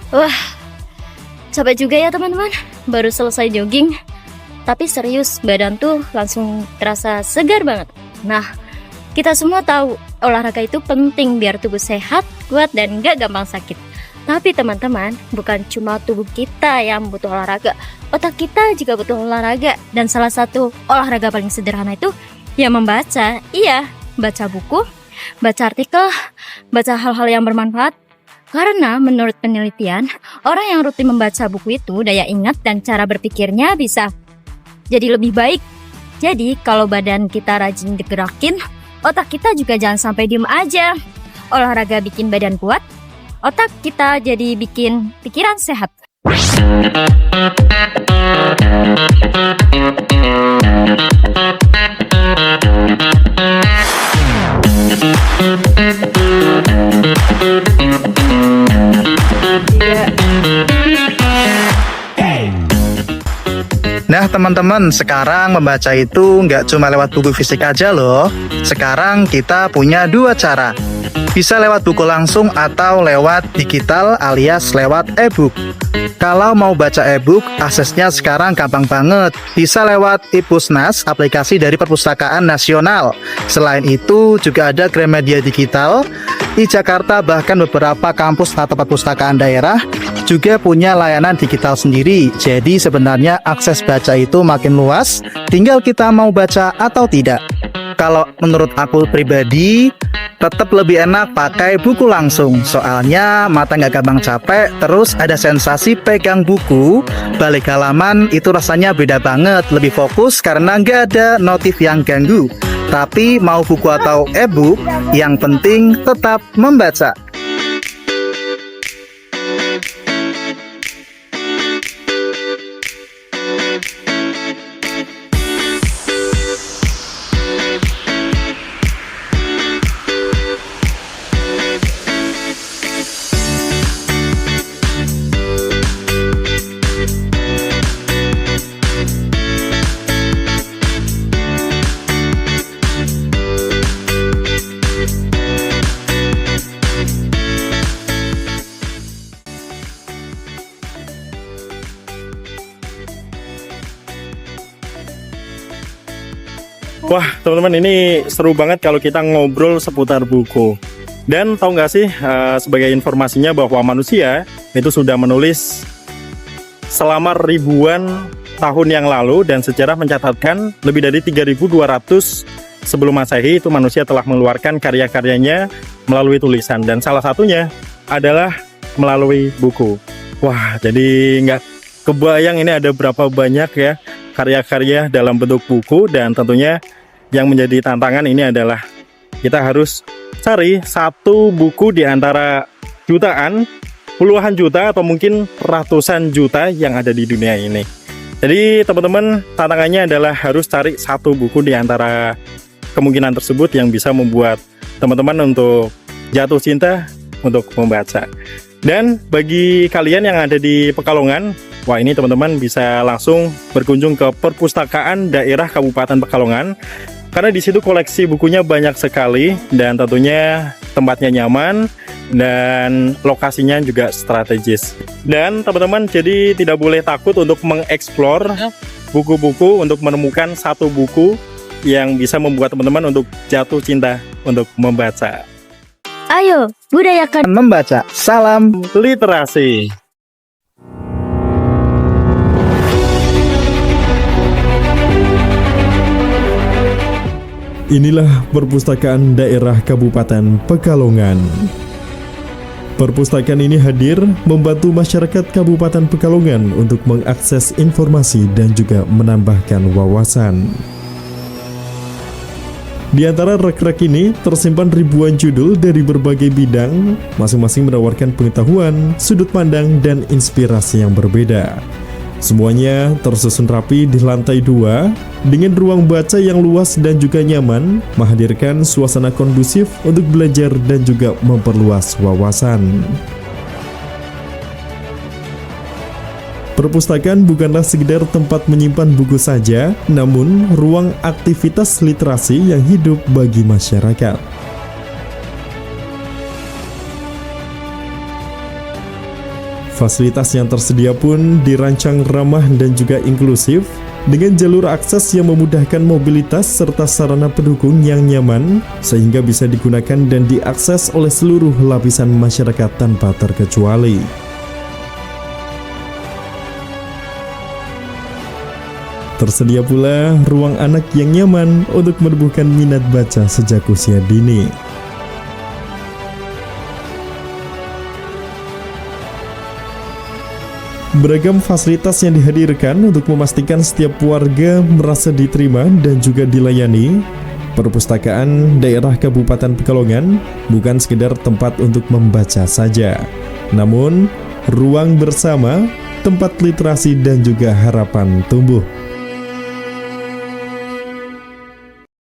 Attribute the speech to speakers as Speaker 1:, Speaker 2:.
Speaker 1: Wah, capek juga ya teman-teman. Baru selesai jogging, tapi serius badan tuh langsung terasa segar banget. Nah, kita semua tahu olahraga itu penting biar tubuh sehat, kuat, dan gak gampang sakit. Tapi teman-teman, bukan cuma tubuh kita yang butuh olahraga, otak kita juga butuh olahraga. Dan salah satu olahraga paling sederhana itu ya membaca. Iya, baca buku, baca artikel, baca hal-hal yang bermanfaat. Karena menurut penelitian, orang yang rutin membaca buku itu daya ingat dan cara berpikirnya bisa jadi lebih baik. Jadi kalau badan kita rajin digerakin, otak kita juga jangan sampai diem aja. Olahraga bikin badan kuat, otak kita jadi bikin pikiran sehat.
Speaker 2: Nah teman-teman, sekarang membaca itu nggak cuma lewat buku fisik aja loh. Sekarang kita punya dua cara. Bisa lewat buku langsung atau lewat digital alias lewat e-book. Kalau mau baca e-book, aksesnya sekarang gampang banget. Bisa lewat iPusnas, aplikasi dari Perpustakaan Nasional. Selain itu, juga ada Gramedia Digital. Di Jakarta bahkan beberapa kampus atau perpustakaan daerah juga punya layanan digital sendiri. Jadi sebenarnya akses baca itu makin luas, tinggal kita mau baca atau tidak. Kalau menurut aku pribadi, tetap lebih enak pakai buku langsung. Soalnya mata nggak gampang capek, terus ada sensasi pegang buku, balik halaman itu rasanya beda banget, lebih fokus karena nggak ada notif yang ganggu. Tapi mau buku atau e-book, yang penting tetap membaca.
Speaker 3: Wah teman-teman, ini seru banget kalau kita ngobrol seputar buku. Dan tahu nggak sih, sebagai informasinya bahwa manusia itu sudah menulis selama ribuan tahun yang lalu, dan sejarah mencatatkan lebih dari 3.200 sebelum Masehi itu manusia telah mengeluarkan karya-karyanya melalui tulisan, dan salah satunya adalah melalui buku. Wah, jadi nggak kebayang ini ada berapa banyak ya karya-karya dalam bentuk buku, dan tentunya yang menjadi tantangan ini adalah kita harus cari satu buku di antara jutaan, puluhan juta, atau mungkin ratusan juta yang ada di dunia ini. Jadi teman-teman, tantangannya adalah harus cari satu buku di antara kemungkinan tersebut yang bisa membuat teman-teman untuk jatuh cinta untuk membaca. Dan bagi kalian yang ada di Pekalongan, wah ini teman-teman bisa langsung berkunjung ke Perpustakaan Daerah Kabupaten Pekalongan, karena di situ koleksi bukunya banyak sekali, dan tentunya tempatnya nyaman dan lokasinya juga strategis. Dan teman-teman jadi tidak boleh takut untuk mengeksplor buku-buku untuk menemukan satu buku yang bisa membuat teman-teman untuk jatuh cinta untuk membaca.
Speaker 1: Ayo, budayakan
Speaker 2: Membaca, salam
Speaker 3: Literasi.
Speaker 4: Inilah Perpustakaan Daerah Kabupaten Pekalongan. Perpustakaan ini hadir membantu masyarakat Kabupaten Pekalongan untuk mengakses informasi dan juga menambahkan wawasan. Di antara rak-rak ini tersimpan ribuan judul dari berbagai bidang, masing-masing menawarkan pengetahuan, sudut pandang, dan inspirasi yang berbeda. Semuanya tersusun rapi di lantai 2 dengan ruang baca yang luas dan juga nyaman, menghadirkan suasana kondusif untuk belajar dan juga memperluas wawasan. Perpustakaan bukanlah sekedar tempat menyimpan buku saja, namun ruang aktivitas literasi yang hidup bagi masyarakat. Fasilitas yang tersedia pun dirancang ramah dan juga inklusif, dengan jalur akses yang memudahkan mobilitas serta sarana pendukung yang nyaman, sehingga bisa digunakan dan diakses oleh seluruh lapisan masyarakat tanpa terkecuali. Tersedia pula ruang anak yang nyaman untuk menumbuhkan minat baca sejak usia dini. Beragam fasilitas yang dihadirkan untuk memastikan setiap warga merasa diterima dan juga dilayani. Perpustakaan daerah Kabupaten Pekalongan bukan sekedar tempat untuk membaca saja, namun ruang bersama, tempat literasi dan juga harapan tumbuh.